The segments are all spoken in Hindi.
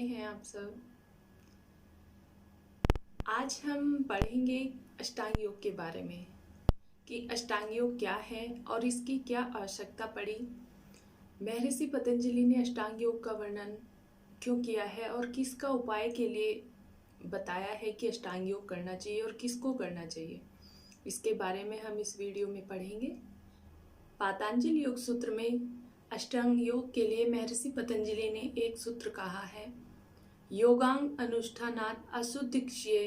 हैं आप सब। आज हम पढ़ेंगे अष्टांग योग के बारे में कि अष्टांग योग क्या है और इसकी क्या आवश्यकता पड़ी। महर्षि पतंजलि ने अष्टांग योग का वर्णन क्यों किया है और किसका उपाय के लिए बताया है कि अष्टांग योग करना चाहिए और किसको करना चाहिए, इसके बारे में हम इस वीडियो में पढ़ेंगे। पातंजलि योग सूत्र में अष्टांग योग के लिए महर्षि पतंजलि ने एक सूत्र कहा है, योगांग अनुष्ठानात् अशुद्धिक्ष्ये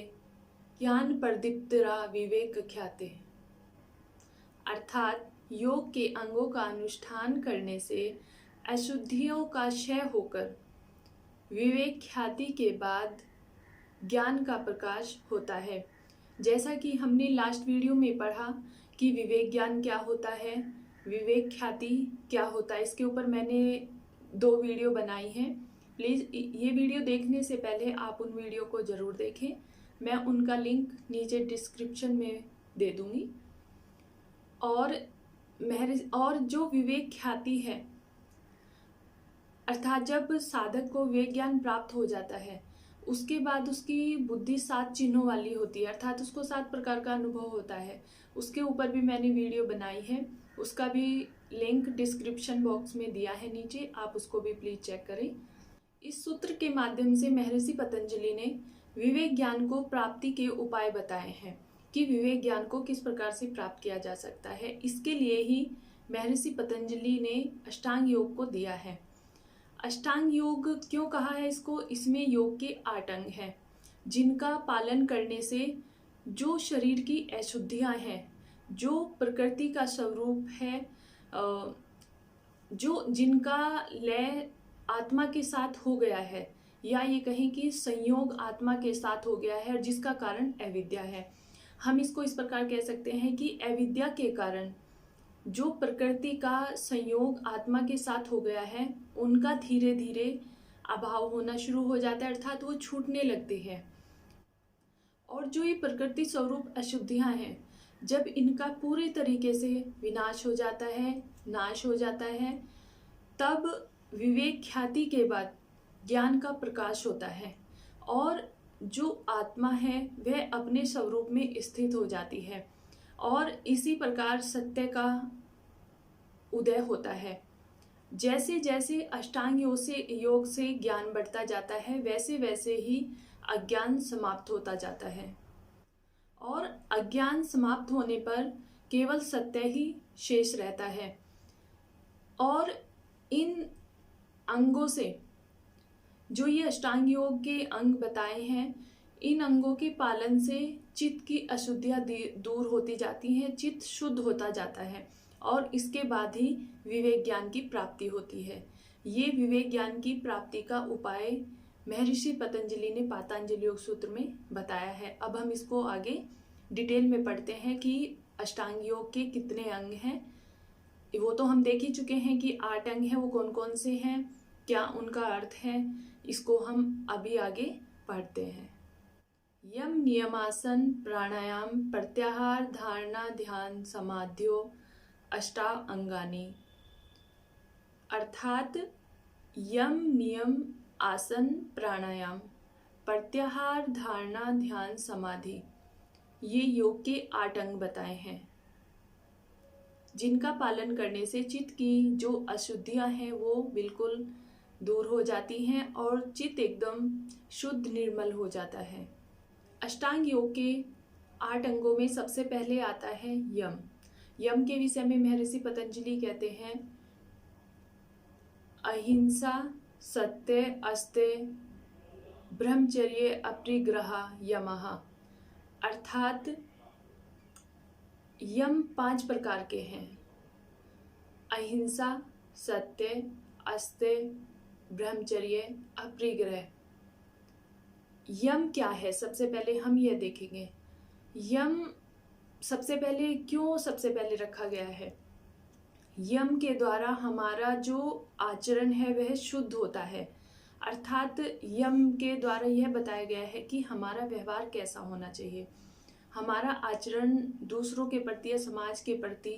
ज्ञान प्रदीप्तरा विवेक ख्याते। अर्थात योग के अंगों का अनुष्ठान करने से अशुद्धियों का क्षय होकर विवेक ख्याति के बाद ज्ञान का प्रकाश होता है। जैसा कि हमने लास्ट वीडियो में पढ़ा कि विवेक ज्ञान क्या होता है, विवेक ख्याति क्या होता है, इसके ऊपर मैंने 2 वीडियो बनाई हैं। प्लीज़ ये वीडियो देखने से पहले आप उन वीडियो को ज़रूर देखें। मैं उनका लिंक नीचे डिस्क्रिप्शन में दे दूँगी। और जो विवेक ख्याति है, अर्थात जब साधक को विवेक ज्ञान प्राप्त हो जाता है उसके बाद उसकी बुद्धि 7 चिन्हों वाली होती है, अर्थात उसको 7 प्रकार का अनुभव होता है। उसके ऊपर भी मैंने वीडियो बनाई है, उसका भी लिंक डिस्क्रिप्शन बॉक्स में दिया है नीचे, आप उसको भी प्लीज़ चेक करें। इस सूत्र के माध्यम से महर्षि पतंजलि ने विवेक ज्ञान को प्राप्ति के उपाय बताए हैं कि विवेक ज्ञान को किस प्रकार से प्राप्त किया जा सकता है। इसके लिए ही महर्षि पतंजलि ने अष्टांग योग को दिया है। अष्टांग योग क्यों कहा है इसको? इसमें योग के 8 अंग हैं जिनका पालन करने से जो शरीर की अशुद्धियां हैं, जो प्रकृति का स्वरूप है, जो जिनका लय आत्मा के साथ हो गया है, या ये कहें कि संयोग आत्मा के साथ हो गया है, जिसका कारण अविद्या है। हम इसको इस प्रकार कह सकते हैं कि अविद्या के कारण जो प्रकृति का संयोग आत्मा के साथ हो गया है उनका धीरे धीरे अभाव होना शुरू हो जाता है, अर्थात वो छूटने लगते हैं। और जो ये प्रकृति स्वरूप अशुद्धियां हैं, जब इनका पूरे तरीके से विनाश हो जाता है, नाश हो जाता है, तब विवेक ख्याति के बाद ज्ञान का प्रकाश होता है और जो आत्मा है वह अपने स्वरूप में स्थित हो जाती है और इसी प्रकार सत्य का उदय होता है। जैसे जैसे अष्टांग योग से ज्ञान बढ़ता जाता है वैसे वैसे ही अज्ञान समाप्त होता जाता है और अज्ञान समाप्त होने पर केवल सत्य ही शेष रहता है। और इन अंगों से, जो ये अष्टांग योग के अंग बताए हैं, इन अंगों के पालन से चित्त की अशुद्धियां दूर होती जाती हैं, चित्त शुद्ध होता जाता है और इसके बाद ही विवेक ज्ञान की प्राप्ति होती है। ये विवेक ज्ञान की प्राप्ति का उपाय महर्षि पतंजलि ने पातंजलि योग सूत्र में बताया है। अब हम इसको आगे डिटेल में पढ़ते हैं कि अष्टांग योग के कितने अंग हैं। वो तो हम देख ही चुके हैं कि 8 अंग हैं, वो कौन कौन से हैं, क्या उनका अर्थ है, इसको हम अभी आगे पढ़ते हैं। यम नियमासन प्राणायाम प्रत्याहार धारणा ध्यान समाध्यो अष्टांगानि। अर्थात यम नियम आसन प्राणायाम प्रत्याहार धारणा ध्यान समाधि, ये योग के 8 अंग बताए हैं जिनका पालन करने से चित्त की जो अशुद्धियां हैं वो बिल्कुल दूर हो जाती हैं और चित्त एकदम शुद्ध निर्मल हो जाता है। अष्टांग योग के 8 अंगों में सबसे पहले आता है यम। यम के विषय में महर्षि पतंजलि कहते हैं, अहिंसा सत्य अस्तेय ब्रह्मचर्य अपरिग्रह यमः। अर्थात यम 5 प्रकार के हैं, अहिंसा सत्य अस्तेय ब्रह्मचर्य अपरिग्रह। यम क्या है, सबसे पहले हम यह देखेंगे। यम सबसे पहले रखा गया है? यम के द्वारा हमारा जो आचरण है वह शुद्ध होता है, अर्थात यम के द्वारा यह बताया गया है कि हमारा व्यवहार कैसा होना चाहिए, हमारा आचरण दूसरों के प्रति या समाज के प्रति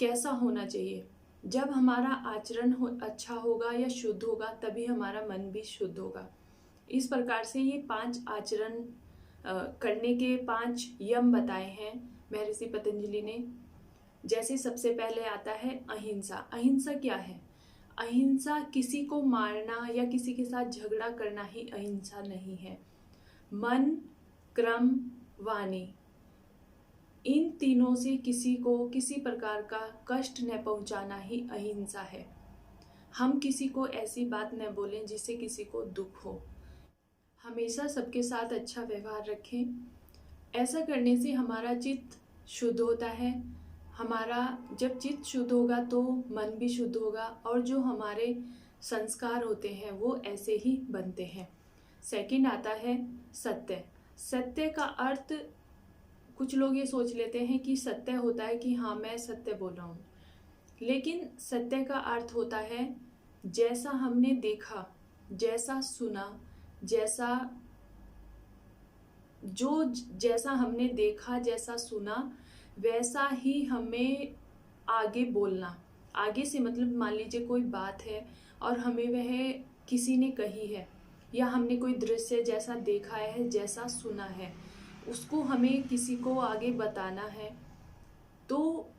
कैसा होना चाहिए। जब हमारा आचरण अच्छा होगा या शुद्ध होगा तभी हमारा मन भी शुद्ध होगा। इस प्रकार से ये 5 आचरण करने के 5 यम बताए हैं महर्षि पतंजलि ने। जैसे सबसे पहले आता है अहिंसा। अहिंसा क्या है? अहिंसा किसी को मारना या किसी के साथ झगड़ा करना ही अहिंसा नहीं है। मन, क्रम, वाणी, इन तीनों से किसी को किसी प्रकार का कष्ट न पहुंचाना ही अहिंसा है। हम किसी को ऐसी बात न बोलें जिससे किसी को दुख हो। हमेशा सबके साथ अच्छा व्यवहार रखें। ऐसा करने से हमारा चित्त शुद्ध होता है। हमारा जब चित्त शुद्ध होगा तो मन भी शुद्ध होगा और जो हमारे संस्कार होते हैं वो ऐसे ही बनते हैं। सेकंड आता है सत्य। सत्य का अर्थ, कुछ लोग ये सोच लेते हैं कि सत्य होता है कि हाँ मैं सत्य बोल रहा हूँ, लेकिन सत्य का अर्थ होता है जैसा हमने देखा, जैसा सुना, जैसा हमने देखा, जैसा सुना, वैसा ही हमें आगे बोलना। आगे से मतलब मान लीजिए कोई बात है और हमें वह किसी ने कही है या हमने कोई दृश्य जैसा देखा है, जैसा सुना है, उसको हमें किसी को आगे बताना है तो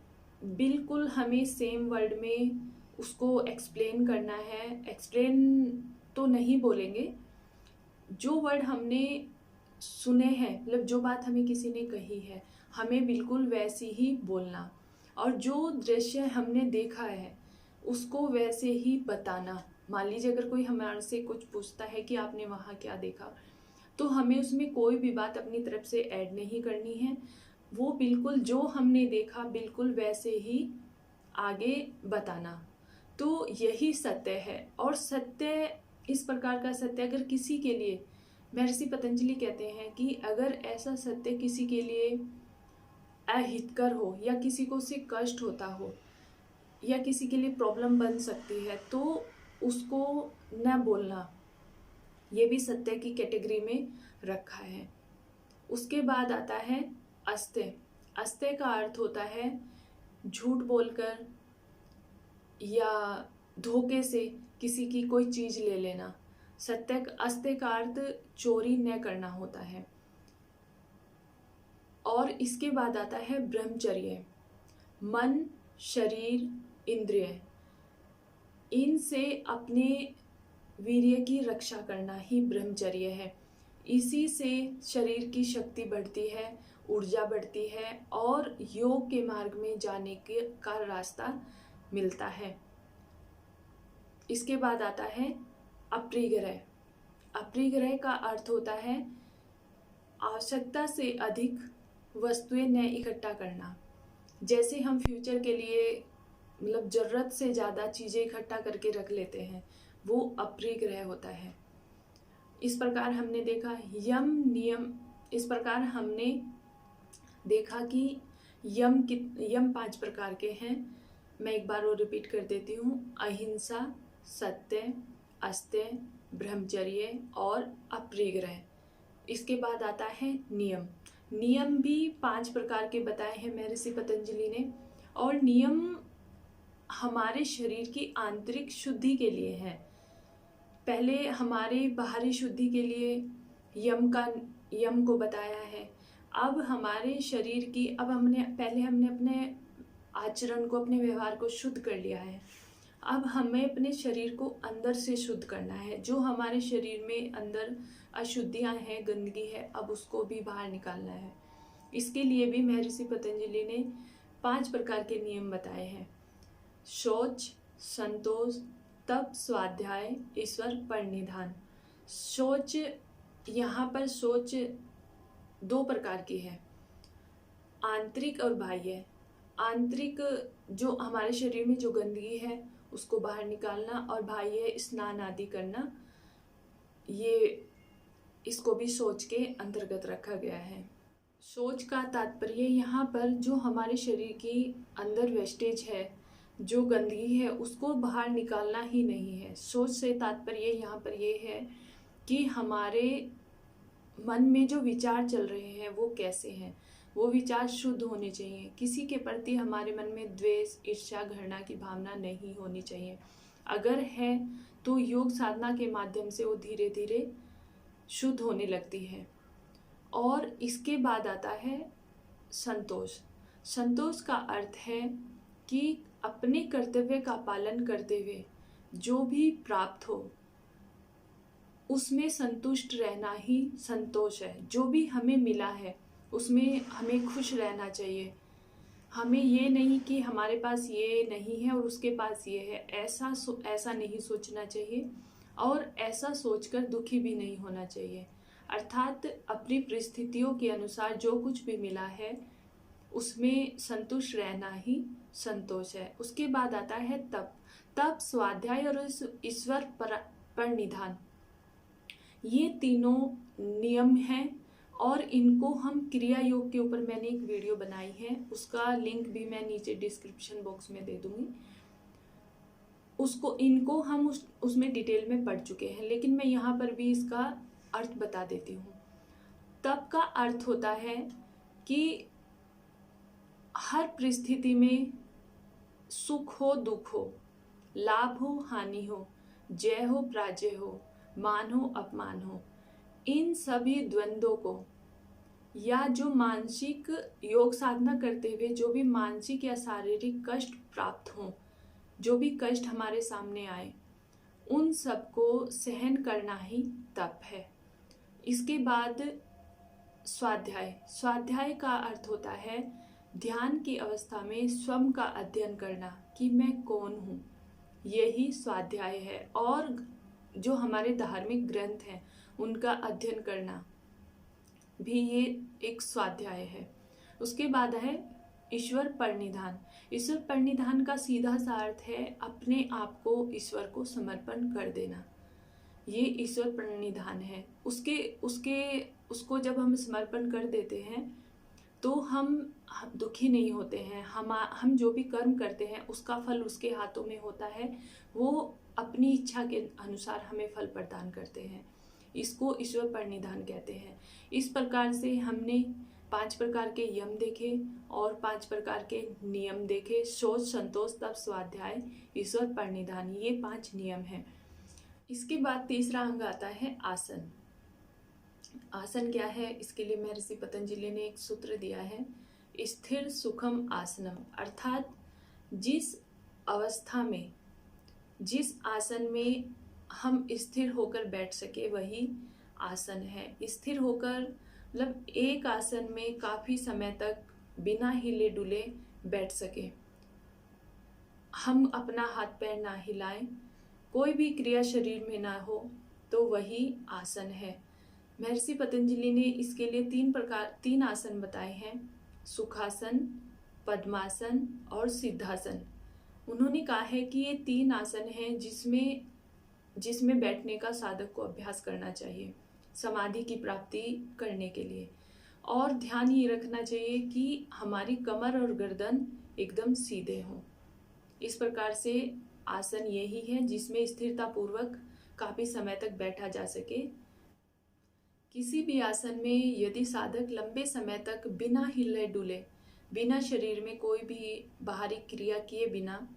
बिल्कुल हमें सेम वर्ड में उसको एक्सप्लेन करना है। एक्सप्लेन तो नहीं बोलेंगे, जो वर्ड हमने सुने हैं, मतलब जो बात हमें किसी ने कही है हमें बिल्कुल वैसी ही बोलना, और जो दृश्य हमने देखा है उसको वैसे ही बताना। मान लीजिए अगर कोई हमारे से कुछ पूछता है कि आपने वहाँ क्या देखा, तो हमें उसमें कोई भी बात अपनी तरफ से ऐड नहीं करनी है। वो बिल्कुल जो हमने देखा बिल्कुल वैसे ही आगे बताना। तो यही सत्य है। और सत्य, इस प्रकार का सत्य अगर किसी के लिए, महर्षि पतंजलि कहते हैं कि अगर ऐसा सत्य किसी के लिए अहितकर हो या किसी को उससे कष्ट होता हो या किसी के लिए प्रॉब्लम बन सकती है तो उसको न बोलना, ये भी सत्य की कैटेगरी में रखा है। उसके बाद आता है अस्त्य। अस्त्य का अर्थ होता है झूठ बोलकर या धोखे से किसी की कोई चीज ले लेना। अस्त्य का अर्थ चोरी न करना होता है। और इसके बाद आता है ब्रह्मचर्य। मन, शरीर, इंद्रिय, इनसे अपने वीर्य की रक्षा करना ही ब्रह्मचर्य है। इसी से शरीर की शक्ति बढ़ती है, ऊर्जा बढ़ती है और योग के मार्ग में जाने का रास्ता मिलता है। इसके बाद आता है अपरिग्रह। अपरिग्रह का अर्थ होता है आवश्यकता से अधिक वस्तुएं न इकट्ठा करना। जैसे हम फ्यूचर के लिए मतलब जरूरत से ज़्यादा चीज़ें इकट्ठा करके रख लेते हैं, वो अपरिग्रह होता है। इस प्रकार हमने देखा यम नियम। इस प्रकार हमने देखा कि यम 5 प्रकार के हैं। मैं एक बार और रिपीट कर देती हूँ। अहिंसा, सत्य, अस्त्य, ब्रह्मचर्य और अपरिग्रह। इसके बाद आता है नियम। नियम भी 5 प्रकार के बताए हैं महर्षि पतंजलि ने। और नियम हमारे शरीर की आंतरिक शुद्धि के लिए है। पहले हमारे बाहरी शुद्धि के लिए यम को बताया है। अब हमारे शरीर की, अब हमने अपने आचरण को, अपने व्यवहार को शुद्ध कर लिया है। अब हमें अपने शरीर को अंदर से शुद्ध करना है। जो हमारे शरीर में अंदर अशुद्धियां हैं, गंदगी है, अब उसको भी बाहर निकालना है। इसके लिए भी महर्षि पतंजलि ने 5 प्रकार के नियम बताए हैं। शौच, संतोष, तप, स्वाध्याय, ईश्वर परिनिधान। शौच, यहाँ पर शौच 2 प्रकार की है, आंतरिक और बाह्य। आंतरिक जो हमारे शरीर में जो गंदगी है उसको बाहर निकालना, और बाह्य स्नान आदि करना, ये इसको भी शौच के अंतर्गत रखा गया है। शौच का तात्पर्य यहाँ पर जो हमारे शरीर की अंदर वेस्टेज है, जो गंदगी है, उसको बाहर निकालना ही नहीं है। शौच से तात्पर्य यहाँ पर ये है कि हमारे मन में जो विचार चल रहे हैं वो कैसे हैं, वो विचार शुद्ध होने चाहिए। किसी के प्रति हमारे मन में द्वेष, ईर्ष्या, घृणा की भावना नहीं होनी चाहिए। अगर है तो योग साधना के माध्यम से वो धीरे धीरे शुद्ध होने लगती है। और इसके बाद आता है संतोष। संतोष का अर्थ है कि अपने कर्तव्य का पालन करते हुए जो भी प्राप्त हो उसमें संतुष्ट रहना ही संतोष है। जो भी हमें मिला है उसमें हमें खुश रहना चाहिए। हमें ये नहीं कि हमारे पास ये नहीं है और उसके पास ये है, ऐसा नहीं सोचना चाहिए और ऐसा सोचकर दुखी भी नहीं होना चाहिए। अर्थात अपनी परिस्थितियों के अनुसार जो कुछ भी मिला है उसमें संतुष्ट रहना ही संतोष है। उसके बाद आता है तप। तप, स्वाध्याय और ईश्वर पर निधान, ये तीनों नियम हैं और इनको हम क्रिया योग के ऊपर मैंने एक वीडियो बनाई है, उसका लिंक भी मैं नीचे डिस्क्रिप्शन बॉक्स में दे दूंगी। इनको हम उसमें डिटेल में पढ़ चुके हैं, लेकिन मैं यहाँ पर भी इसका अर्थ बता देती हूँ। तप का अर्थ होता है कि हर परिस्थिति में सुख हो दुख हो, लाभ हो हानि हो, जय हो पराजय हो, मान हो अपमान हो, इन सभी द्वंद्वों को या जो मानसिक योग साधना करते हुए जो भी मानसिक या शारीरिक कष्ट प्राप्त हो, जो भी कष्ट हमारे सामने आए, उन सबको सहन करना ही तप है। इसके बाद स्वाध्याय। स्वाध्याय का अर्थ होता है ध्यान की अवस्था में स्वयं का अध्ययन करना कि मैं कौन हूँ, यही स्वाध्याय है। और जो हमारे धार्मिक ग्रंथ हैं उनका अध्ययन करना भी ये एक स्वाध्याय है। उसके बाद है ईश्वर परिनिधान। ईश्वर परिनिधान का सीधा सा अर्थ है अपने आप को ईश्वर को समर्पण कर देना, ये ईश्वर परिनिधान है। उसको जब हम समर्पण कर देते हैं तो हम दुखी नहीं होते हैं। हम जो भी कर्म करते हैं उसका फल उसके हाथों में होता है, वो अपनी इच्छा के अनुसार हमें फल प्रदान करते हैं। इसको ईश्वर परिनिधान कहते हैं। इस प्रकार से हमने 5 प्रकार के यम देखे और 5 प्रकार के नियम देखे। शोच, संतोष, तप, स्वाध्याय, ईश्वर परिनिधान, ये 5 नियम हैं। इसके बाद तीसरा अंग आता है आसन। आसन क्या है? इसके लिए महर्षि पतंजलि ने एक सूत्र दिया है, स्थिर सुखम आसनम। अर्थात जिस अवस्था में, जिस आसन में हम स्थिर होकर बैठ सके वही आसन है। स्थिर होकर मतलब एक आसन में काफी समय तक बिना हिले डुले बैठ सके, हम अपना हाथ पैर ना हिलाएं, कोई भी क्रिया शरीर में ना हो, तो वही आसन है। महर्षि पतंजलि ने इसके लिए 3 आसन बताए हैं, सुखासन, पद्मासन और सिद्धासन। उन्होंने कहा है कि ये 3 आसन हैं जिसमें बैठने का साधक को अभ्यास करना चाहिए समाधि की प्राप्ति करने के लिए। और ध्यान ये रखना चाहिए कि हमारी कमर और गर्दन एकदम सीधे हों। इस प्रकार से आसन यही है जिसमें स्थिरता पूर्वक काफी समय तक बैठा जा सके। किसी भी आसन में यदि साधक लंबे समय तक बिना हिले डुले, बिना शरीर में कोई भी बाहरी क्रिया किए बिना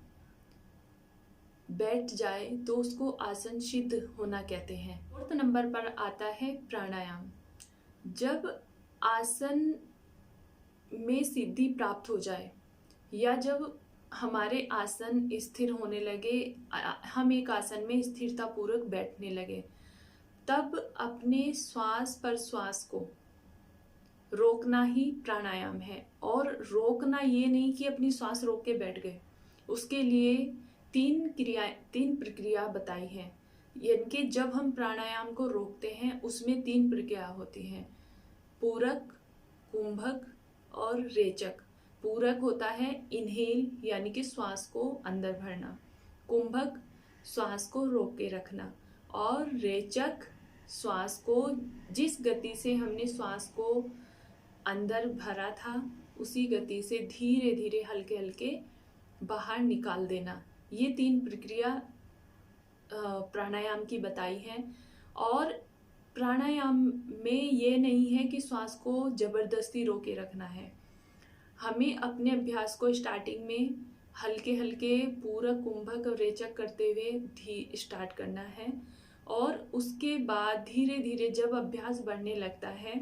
बैठ जाए तो उसको आसन सिद्ध होना कहते हैं। 4 नंबर पर आता है प्राणायाम। जब आसन में सिद्धि प्राप्त हो जाए या जब हमारे आसन स्थिर होने लगे, हम एक आसन में स्थिरता पूर्वक बैठने लगे, तब अपने श्वास पर श्वास को रोकना ही प्राणायाम है। और रोकना ये नहीं कि अपनी श्वास रोक के बैठ गए, उसके लिए 3 प्रक्रिया बताई हैं। यानी कि जब हम प्राणायाम को रोकते हैं उसमें 3 प्रक्रिया होती हैं, पूरक, कुंभक और रेचक। पूरक होता है इनहेल यानी कि श्वास को अंदर भरना, कुंभक श्वास को रोक के रखना, और रेचक श्वास को जिस गति से हमने श्वास को अंदर भरा था उसी गति से धीरे धीरे हल्के हल्के बाहर निकाल देना। ये 3 प्रक्रिया प्राणायाम की बताई है। और प्राणायाम में ये नहीं है कि श्वास को जबरदस्ती रोके रखना है। हमें अपने अभ्यास को स्टार्टिंग में हल्के हल्के पूरक कुंभक और रेचक करते हुए स्टार्ट करना है, और उसके बाद धीरे धीरे जब अभ्यास बढ़ने लगता है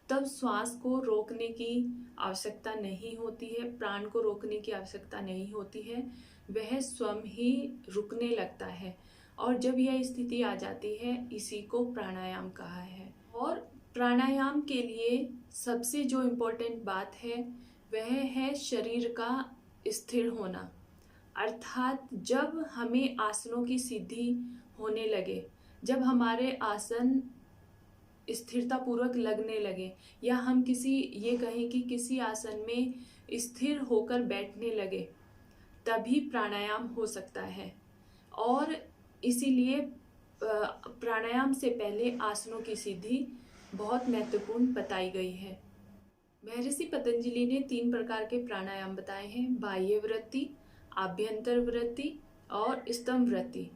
तब श्वास को रोकने की आवश्यकता नहीं होती है, प्राण को रोकने की आवश्यकता नहीं होती है, वह स्वयं ही रुकने लगता है। और जब यह स्थिति आ जाती है, इसी को प्राणायाम कहा है। और प्राणायाम के लिए सबसे जो इम्पोर्टेंट बात है वह है शरीर का स्थिर होना। अर्थात जब हमें आसनों की सिद्धि होने लगे, जब हमारे आसन स्थिरता पूर्वक लगने लगे, या हम ये कहें कि किसी आसन में स्थिर होकर बैठने लगे, तभी प्राणायाम हो सकता है। और इसीलिए प्राणायाम से पहले आसनों की सिद्धि बहुत महत्वपूर्ण बताई गई है। महर्षि पतंजलि ने 3 प्रकार के प्राणायाम बताए हैं: बाह्य वृत्ति, आभ्यंतर वृत्ति और स्तंभ वृत्ति।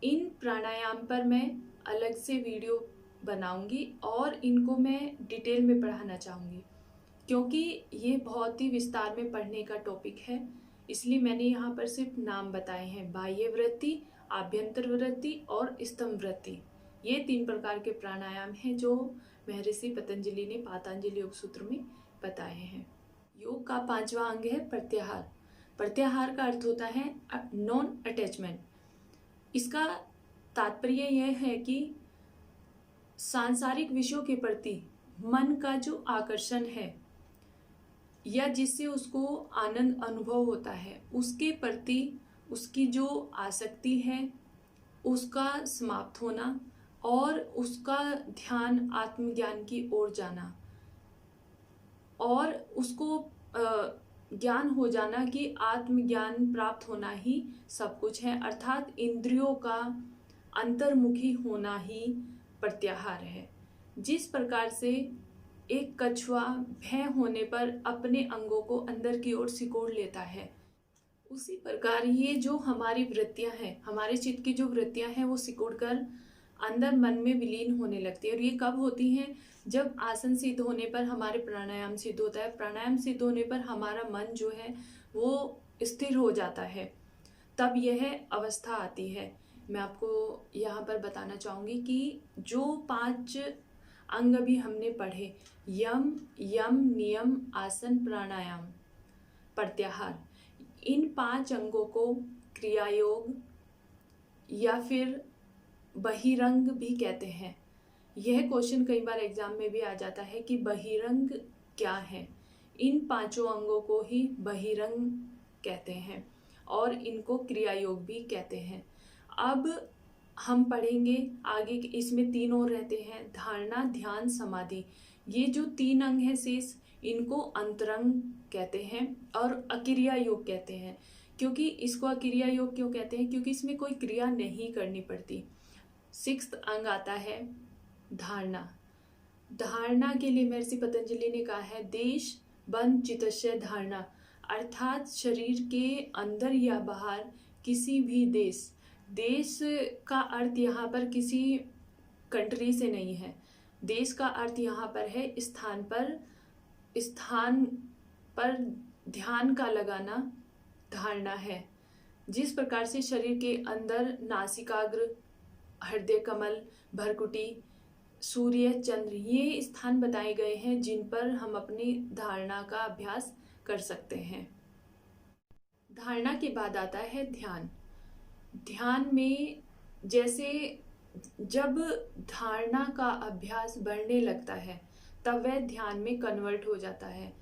इन प्राणायाम पर मैं अलग से वीडियो बनाऊंगी और इनको मैं डिटेल में पढ़ाना चाहूँगी, क्योंकि ये बहुत ही विस्तार में पढ़ने का टॉपिक है। इसलिए मैंने यहाँ पर सिर्फ नाम बताए हैं: बाह्य वृत्ति, आभ्यंतर वृत्ति और स्तंभ वृत्ति। ये 3 प्रकार के प्राणायाम हैं जो महर्षि पतंजलि ने पातंजलि योग सूत्र में बताए हैं। योग का 5वां अंग है प्रत्याहार। प्रत्याहार का अर्थ होता है नॉन अटैचमेंट। इसका तात्पर्य यह है कि सांसारिक विषयों के प्रति मन का जो आकर्षण है या जिससे उसको आनंद अनुभव होता है, उसके प्रति उसकी जो आसक्ति है उसका समाप्त होना और उसका ध्यान आत्मज्ञान की ओर जाना, और उसको ज्ञान हो जाना कि आत्मज्ञान प्राप्त होना ही सब कुछ है। अर्थात इंद्रियों का अंतर्मुखी होना ही प्रत्याहार है। जिस प्रकार से एक कछुआ भय होने पर अपने अंगों को अंदर की ओर सिकोड़ लेता है, उसी प्रकार ये जो हमारी वृत्तियां हैं, हमारे चित्त की जो वृत्तियां हैं, वो सिकोड़कर अंदर मन में विलीन होने लगती है। और ये कब होती हैं? जब आसन सिद्ध होने पर हमारे प्राणायाम सिद्ध होता है। प्राणायाम सिद्ध होने पर हमारा मन जो है वो स्थिर हो जाता है, तब यह अवस्था आती है। मैं आपको यहाँ पर बताना चाहूँगी कि जो 5 अंग अभी हमने पढ़े, यम, नियम, आसन, प्राणायाम, प्रत्याहार, इन 5 अंगों को क्रियायोग या फिर बहिरंग भी कहते हैं। यह क्वेश्चन कई बार एग्जाम में भी आ जाता है कि बहिरंग क्या है। इन 5 अंगों को ही बहिरंग कहते हैं और इनको क्रियायोग भी कहते हैं। अब हम पढ़ेंगे आगे, इसमें 3 और रहते हैं: धारणा, ध्यान, समाधि। ये जो 3 अंग हैं शेष, इनको अंतरंग कहते हैं और अक्रिया योग कहते हैं। क्योंकि इसको अक्रिया योग क्यों कहते हैं? क्योंकि इसमें कोई क्रिया नहीं करनी पड़ती। 6th अंग आता है धारणा। धारणा के लिए महर्षि पतंजलि ने कहा है देश बंध चित्तस्य धारणा, अर्थात शरीर के अंदर या बाहर किसी भी देश का अर्थ यहाँ पर किसी कंट्री से नहीं है। देश का अर्थ यहाँ पर है स्थान पर ध्यान का लगाना धारणा है। जिस प्रकार से शरीर के अंदर नासिकाग्र, हृदय कमल, भरकुटी, सूर्य, चंद्र, ये स्थान बताए गए हैं जिन पर हम अपनी धारणा का अभ्यास कर सकते हैं। धारणा के बाद आता है ध्यान। ध्यान में जैसे जब धारणा का अभ्यास बढ़ने लगता है तब वह ध्यान में कन्वर्ट हो जाता है।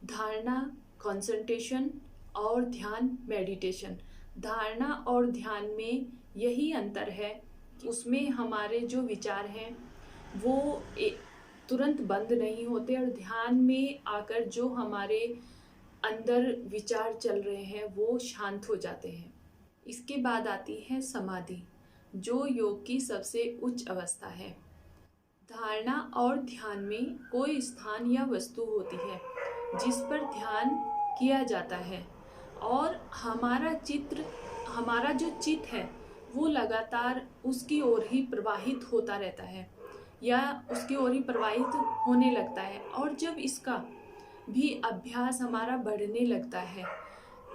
धारणा कंसंट्रेशन और ध्यान मेडिटेशन। धारणा और ध्यान में यही अंतर है, उसमें हमारे जो विचार हैं वो तुरंत बंद नहीं होते और ध्यान में आकर जो हमारे अंदर विचार चल रहे हैं वो शांत हो जाते हैं। इसके बाद आती है समाधि, जो योग की सबसे उच्च अवस्था है। धारणा और ध्यान में कोई स्थान या वस्तु होती है जिस पर ध्यान किया जाता है और हमारा जो चित्त है वो लगातार उसकी ओर ही प्रवाहित होता रहता है या उसकी ओर ही प्रवाहित होने लगता है। और जब इसका भी अभ्यास हमारा बढ़ने लगता है,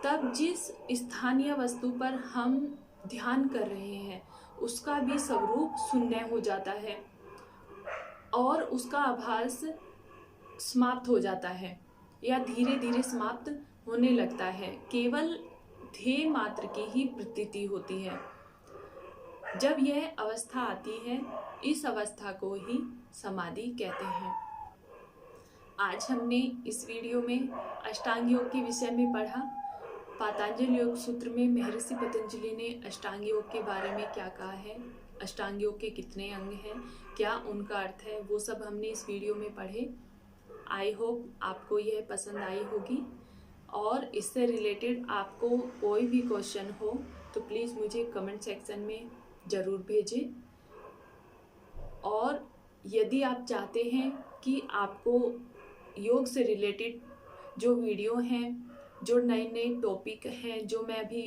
तब जिस स्थानीय वस्तु पर हम ध्यान कर रहे हैं उसका भी स्वरूप शून्य हो जाता है और उसका आभास समाप्त हो जाता है या धीरे धीरे समाप्त होने लगता है। केवल ध्येय मात्र की ही प्रतीति होती है। जब यह अवस्था आती है, इस अवस्था को ही समाधि कहते हैं। आज हमने इस वीडियो में अष्टांग योग के विषय में पढ़ा। पातंजलि योग सूत्र में महर्षि पतंजलि ने अष्टांग योग के बारे में क्या कहा है, अष्टांग योग के कितने अंग हैं, क्या उनका अर्थ है, वो सब हमने इस वीडियो में पढ़े। आई होप आपको यह पसंद आई होगी और इससे रिलेटेड आपको कोई भी क्वेश्चन हो तो प्लीज़ मुझे कमेंट सेक्शन में ज़रूर भेजें। और यदि आप चाहते हैं कि आपको योग से रिलेटेड जो वीडियो हैं, जो नए नए टॉपिक हैं जो मैं अभी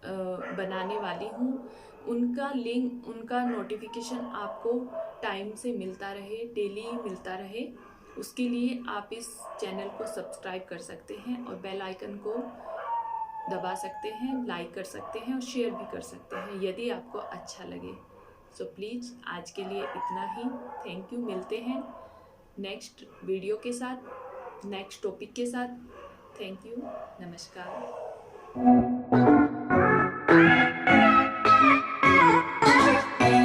बनाने वाली हूँ, उनका लिंक, उनका नोटिफिकेशन आपको टाइम से मिलता रहे, डेली मिलता रहे, उसके लिए आप इस चैनल को सब्सक्राइब कर सकते हैं और बेल आइकन को दबा सकते हैं, लाइक कर सकते हैं और शेयर भी कर सकते हैं यदि आपको अच्छा लगे। सो प्लीज़ आज के लिए इतना ही। Thank you. मिलते हैं नेक्स्ट वीडियो के साथ, नेक्स्ट टॉपिक के साथ। Thank you. नमस्कार।